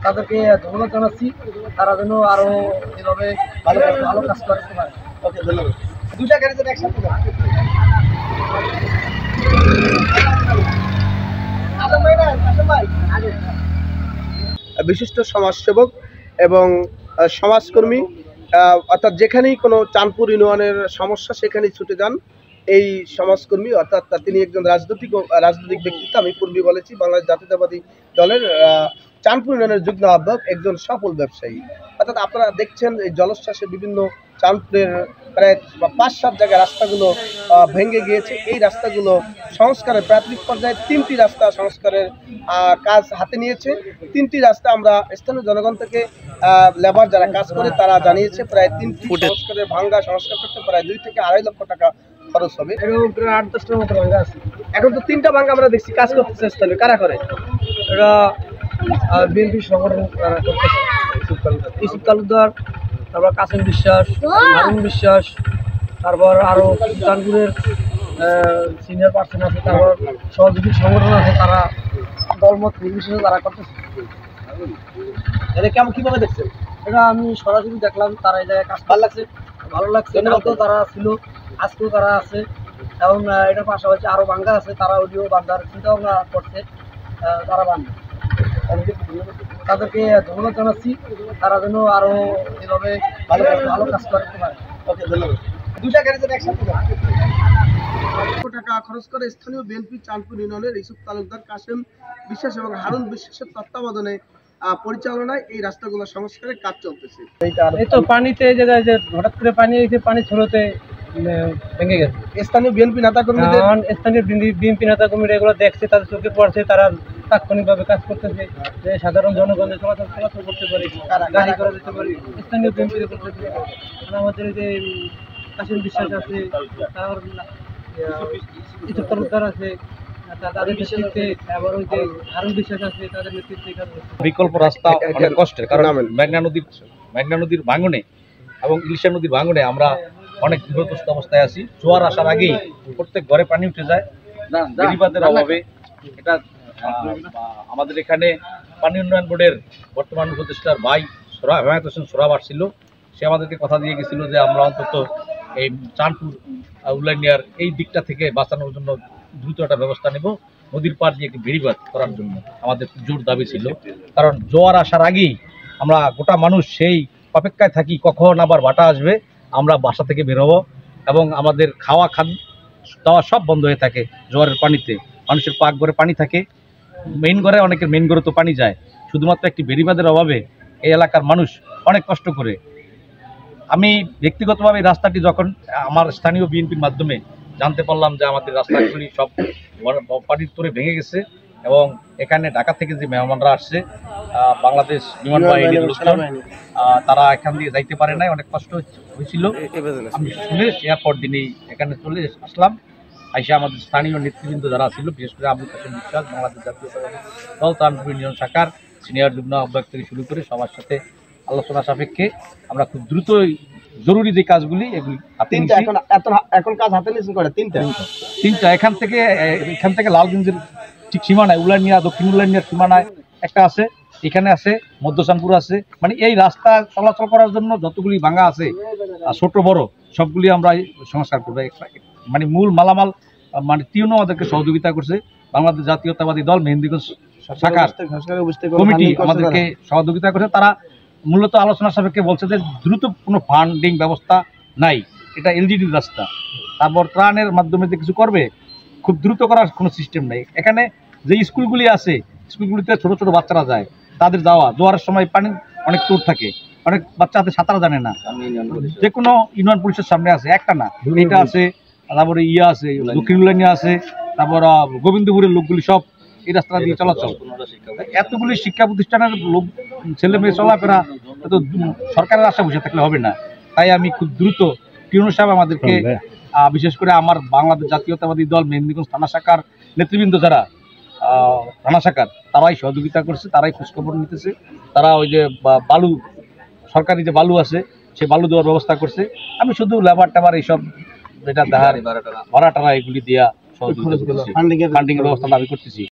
তাদেরকে ধন্যবাদ জানাচ্ছি। তারা যেন আরো এভাবে ভালো ভালো কাজ করতে পারে। ওকে, ধন্যবাদ। দুটা গাড়ি যেন একসাথে বিশিষ্ট সমাজসেবক এবং সমাজকর্মী, অর্থাৎ যেখানেই কোনো চাঁদপুর ইউনিয়নের সমস্যা সেখানেই ছুটে যান এই সমাজকর্মী, অর্থাৎ তিনি একজন রাজনৈতিক ব্যক্তিত্ব। আমি পূর্বে বলেছি বাংলাদেশ জাতীয়তাবাদী দলের চাঁদপুর ইউনিয়নের যুগ্ম আহ্বায়ক, একজন সফল ব্যবসায়ী। অর্থাৎ আপনারা দেখছেন এই জলোচ্ছ্বাসে বিভিন্ন চাঁদপুরের প্রায় ৫-৭ জায়গায় রাস্তাগুলো ভেঙে গিয়েছে। এই রাস্তাগুলো সংস্কারের প্রাথমিক পর্যায়ে 3টি রাস্তা সংস্কারের কাজ হাতে নিয়েছে। 3টি রাস্তা আমরা স্থানীয় জনগণ থেকে লেবার যারা কাজ করে তারা জানিয়েছে প্রায় 3টি সংস্কার করতে প্রায় 2 থেকে 2.5 লক্ষ টাকা খরচ হবে। এরকম প্রায় 8-10টার মতো ভাঙ্গা আছে। এখন তো 3টা ভাঙ্গা আমরা দেখছি কাজ করতেছে স্থানীয়। কারা করে? এরা বিএনপি সংগঠন করতেছে। ইউসুফ তালুকদার, তারপর কাসিম বিশ্বাস, হারুন বিশ্বাস, তারপর আরও চাঁদপুরের সিনিয়র পার্সন আছে, তারপর সহযোগী সংগঠন আছে, তারা দলমত নির্বিশেষে তারা করতেছে। এটা কেমন কীভাবে দেখছেন? এটা আমি সরাসরি দেখলাম, তারা এই জায়গায় কাজ ভালো লাগছে। কালকেও তারা ছিল, আজকেও তারা আছে, এবং এটার পাশাপাশি আরও বাঙ্গা আছে, তারা ওইও বান্ধার চিন্তা ভাবনা করছে, তারা বান্ধব। তাদেরকে ধন্যবাদ জানাচ্ছি। তারা যেন আরো এভাবে ভালো ভালো কাজ করতে পারে। ওকে, ধন্যবাদ। দুটা গাড়ি যেন একসাথে টাকা খরচ করে স্থানীয় বিএনপি চাঁদপুর ইউনিয়নের ইউসুফ তালুকদার, কাসেম বিশ্বাস এবং হারুন বিশ্বাসের তত্ত্বাবধানে পরিচালনায় এই রাস্তাগুলো সংস্কারের কাজ চলতেছে। এই তো পানিতে এই জায়গায় যে হঠাৎ করে পানি এসে পানি ছড়োতে ভেঙে গেছে। স্থানীয় বিএনপি নেতাকর্মীরা এগুলো দেখছে, তাদের চোখে পড়ছে, তারা তাৎক্ষণিকভাবে কাজ করতেছে যে সাধারণ জনগণের চলাচল করতে পারে, গাড়ি করা যেতে পারে। স্থানীয় বিএনপি করতেছে। আমাদের যে কাসিম বিশ্বাস আছে, তারপর ইউসুফ তালুকদার আছে, তাদের নেতৃত্বে, আবার ওই যে হারুন বিশ্বাস আছে, তাদের নেতৃত্বে বিকল্প রাস্তা অনেক কষ্টের, কারণ মেঘনা নদীর ভাঙনে এবং ইলিশা নদীর ভাঙনে আমরা অনেক বিপদগ্রস্ত অবস্থায় আছি। জোয়ার আসার আগেই প্রত্যেক ঘরে পানি উঠে যায় বেড়িবাঁধের অভাবে। এটা আমাদের এখানে পানি উন্নয়ন বোর্ডের বর্তমান উপদেষ্টার ভাই হেমায়েত হোসেন সোহরাব আসছিল। সে আমাদেরকে কথা দিয়ে গেছিল যে আমরা অন্তত এই চাঁদপুর উলানিয়ার এই দিকটা থেকে বাঁচানোর জন্য দ্রুত একটা ব্যবস্থা নেব। নদীর পাড় দিয়ে একটি বেড়িবাঁধ করার জন্য আমাদের জোর দাবি ছিল, কারণ জোয়ার আসার আগেই আমরা গোটা মানুষ সেই অপেক্ষায় থাকি কখন আবার ভাটা আসবে, আমরা বাসা থেকে বেরোবো, এবং আমাদের খাওয়া দাওয়া সব বন্ধ হয়ে থাকে জোয়ারের পানিতে। মানুষের পাক ঘরে পানি থাকে, মেইন ঘরে, অনেকের মেইন ঘরে তো পানি যায়। শুধুমাত্র একটি বেড়িবাঁধের অভাবে এই এলাকার মানুষ অনেক কষ্ট করে। আমি ব্যক্তিগতভাবে এই রাস্তাটি যখন আমার স্থানীয় বিএনপির মাধ্যমে জানতে পারলাম যে আমাদের রাস্তাগুলি সব পানির তোরে ভেঙে গেছে, এবং এখানে ঢাকা থেকে যে মেহমানরা আসছে, বাংলাদেশ বিমান বাহিনীর লোকজন, তারা এখান দিয়ে যাইতে পারে নাই, অনেক কষ্ট হয়েছিল। আমি শুনে এয়ারপোর্ট দিনেই এখানে চলে আসলাম। আইসা আমাদের স্থানীয় নেতৃবৃন্দ যারা ছিল, বিশেষ করে আবুল কাসেম বিশ্বাস, বাংলাদেশ জাতীয়তাবাদী দল চাঁদপুর ইউনিয়ন শাখার সিনিয়র যুগ্ম আহ্বায়ক থেকে শুরু করে সবার সাথে আলোচনা সাপেক্ষে আমরা খুব দ্রুতই জরুরি যে কাজগুলি এগুলি হাতে নিয়েছি। এখন কাজ হাতে নিয়েছেন করে তিনটা এখান থেকে লালগঞ্জের ঠিক সীমানায়, উলানিয়া দক্ষিণ উলানিয়ার সীমানায় একটা আছে, এখানে আছে, মধ্য চাঁদপুর আছে। মানে এই রাস্তা চলাচল করার জন্য যতগুলি ভাঙা আছে ছোট বড় সবগুলি আমরা সংস্কার করবো। মানে মূল মালামাল মানে টিউনও আমাদেরকে সহযোগিতা করছে, বাংলাদেশ জাতীয়তাবাদী দল মেহেন্দিগঞ্জ শাখার কমিটি আমাদেরকে সহযোগিতা করছে। তারা মূলত আলোচনা সাপেক্ষে বলছে যে দ্রুত কোনো ফান্ডিং ব্যবস্থা নাই, এটা এলজিডির রাস্তা, তারপর ত্রাণের মাধ্যমে যে কিছু করবে, খুব দ্রুত করার কোনো সিস্টেম নেই। এখানে যে স্কুলগুলি আছে, স্কুলগুলিতে ছোট ছোট বাচ্চারা যায়, তাদের যাওয়া জোয়ারের সময় পানি অনেক টুর থাকে, অনেক বাচ্চা হাতে সাঁতার জানে না। যে কোনো ইউনিয়ন পরিষদের সামনে আছে, একটা না, এটা আছে, তারপরে আছে দক্ষিণ উলানিয়া আছে, তারপর গোবিন্দপুরের লোকগুলি সব এই রাস্তা দিয়ে চলাচল। এতগুলি শিক্ষা প্রতিষ্ঠানের লোক ছেলে মেয়ে চলাফেরা তো সরকারের আশা বসে থাকলে হবে না। তাই আমি খুব দ্রুত টিউনো সাহেব আমাদেরকে, বিশেষ করে আমার বাংলাদেশ জাতীয়তাবাদী দল মেহেন্দিগঞ্জ থানা শাখার নেতৃবৃন্দ যারা থানা শাখার, তারাই সহযোগিতা করছে, তারাই খোঁজখবর নিতেছে। তারা ওই যে বালু, সরকারি যে বালু আছে সে বালু দেওয়ার ব্যবস্থা করছে। আমি শুধু লেবার টাবার এইসব যেটা দেখার ভাড়া টাড়া এগুলি দিয়া সহযোগিতা করতেছি, ফান্ডিং এর ব্যবস্থা দাবি করতেছি।